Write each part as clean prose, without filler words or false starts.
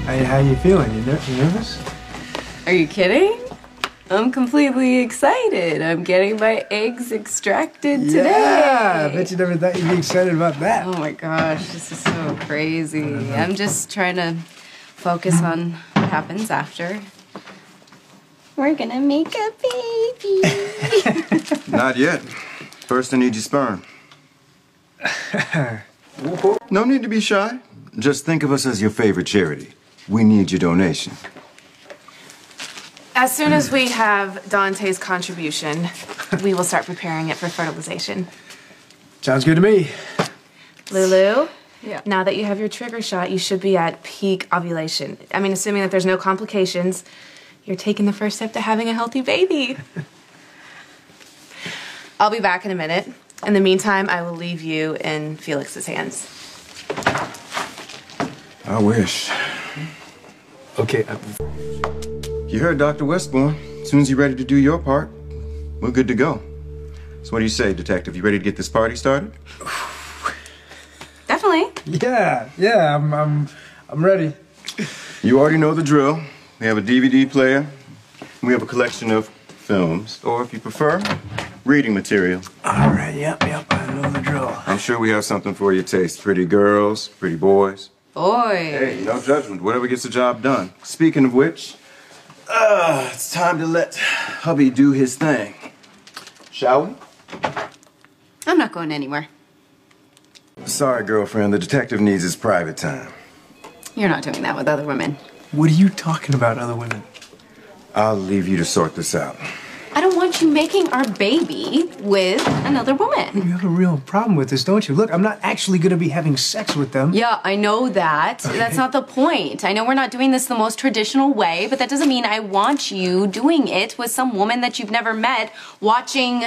Hey, how you feeling? You nervous? Are you kidding? I'm completely excited. I'm getting my eggs extracted today. Yeah, I bet you never thought you'd be excited about that. Oh my gosh, this is so crazy. I'm just trying to focus on what happens after. We're gonna make a baby. Not yet. First, I need your sperm. No need to be shy. Just think of us as your favorite charity. We need your donation. As soon as we have Dante's contribution, we will start preparing it for fertilization. Sounds good to me. Lulu? Yeah. Now that you have your trigger shot, you should be at peak ovulation. I mean, assuming that there's no complications, you're taking the first step to having a healthy baby. I'll be back in a minute. In the meantime, I will leave you in Felix's hands. I wish. Okay. You heard Dr. Westbourne. As soon as you're ready to do your part, we're good to go. So what do you say, Detective? You ready to get this party started? Definitely. Yeah, I'm ready. You already know the drill. We have a DVD player. We have a collection of films, or if you prefer, reading material. All right, yep, I know the drill. I'm sure we have something for your taste. Pretty girls, pretty boys. Boy. Hey, no judgment. Whatever gets the job done. Speaking of which, it's time to let hubby do his thing. Shall we? I'm not going anywhere. Sorry, girlfriend. The detective needs his private time. You're not doing that with other women. What are you talking about, other women? I'll leave you to sort this out. I don't want you making our baby with another woman. You have a real problem with this, don't you? Look, I'm not actually gonna be having sex with them. Yeah, I know that. Okay. That's not the point. I know we're not doing this the most traditional way, but that doesn't mean I want you doing it with some woman that you've never met, watching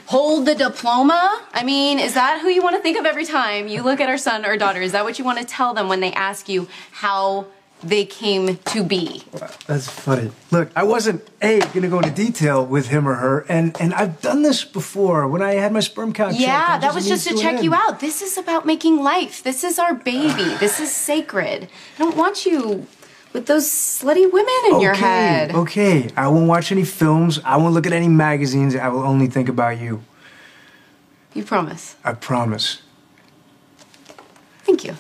Hold the Diploma. I mean, is that who you want to think of every time you look at our son or daughter? Is that what you want to tell them when they ask you how they came to be? That's funny. Look, I wasn't, gonna go into detail with him or her, and I've done this before when I had my sperm count checked. Yeah, It that was just needs to check end. you out. This is about making life. This is our baby. This is sacred. I don't want you with those slutty women in your head. Okay, I won't watch any films. I won't look at any magazines. I will only think about you. You promise? I promise. Thank you.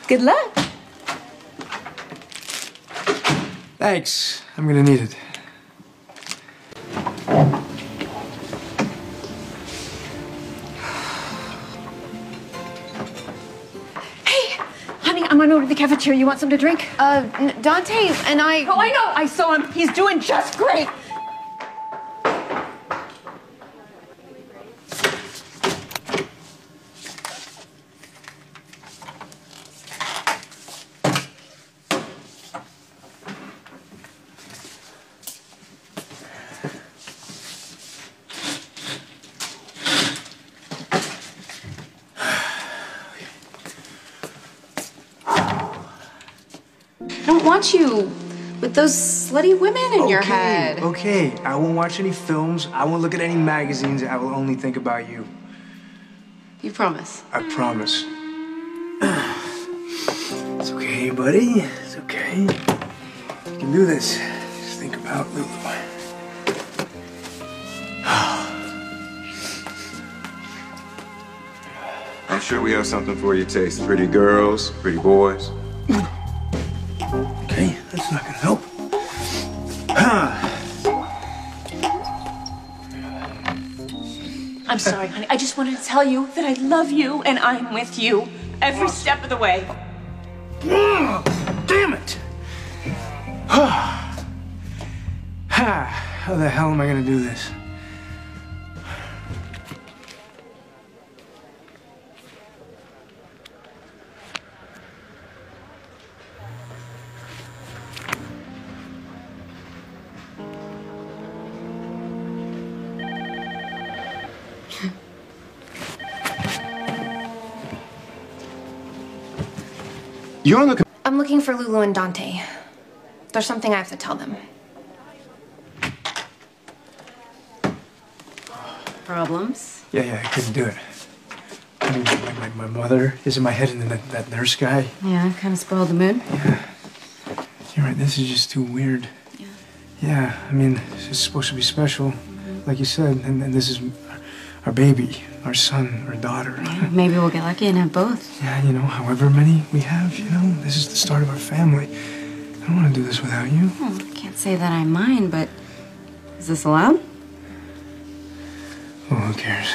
Good luck. Thanks. I'm gonna need it. Honey, I'm gonna go to the cafeteria. You want something to drink? Dante and I... Oh, I know. I saw him. He's doing just great. I don't want you with those slutty women in your head. Okay, I won't watch any films. I won't look at any magazines. I will only think about you. You promise? I promise. It's okay, buddy. It's okay. You can do this. Just think about Lulu. I'm sure we have something for your taste. Pretty girls, pretty boys. Okay, that's not gonna help. I'm sorry, honey. I just wanted to tell you that I love you and I'm with you every step of the way. Damn it! How the hell am I gonna do this? You're on the... I'm looking for Lulu and Dante. There's something I have to tell them. problems. Yeah, I couldn't do it. I mean, my mother is in my head, and then that nurse guy. Yeah, kind of spoiled the mood. You're right, this is just too weird. Yeah, I mean, it's supposed to be special, like you said, and this is our baby, our son, our daughter. Maybe we'll get lucky and have both. Yeah, you know, however many we have, you know, this is the start of our family. I don't want to do this without you. I can't say that I mind, but is this allowed? Oh, who cares?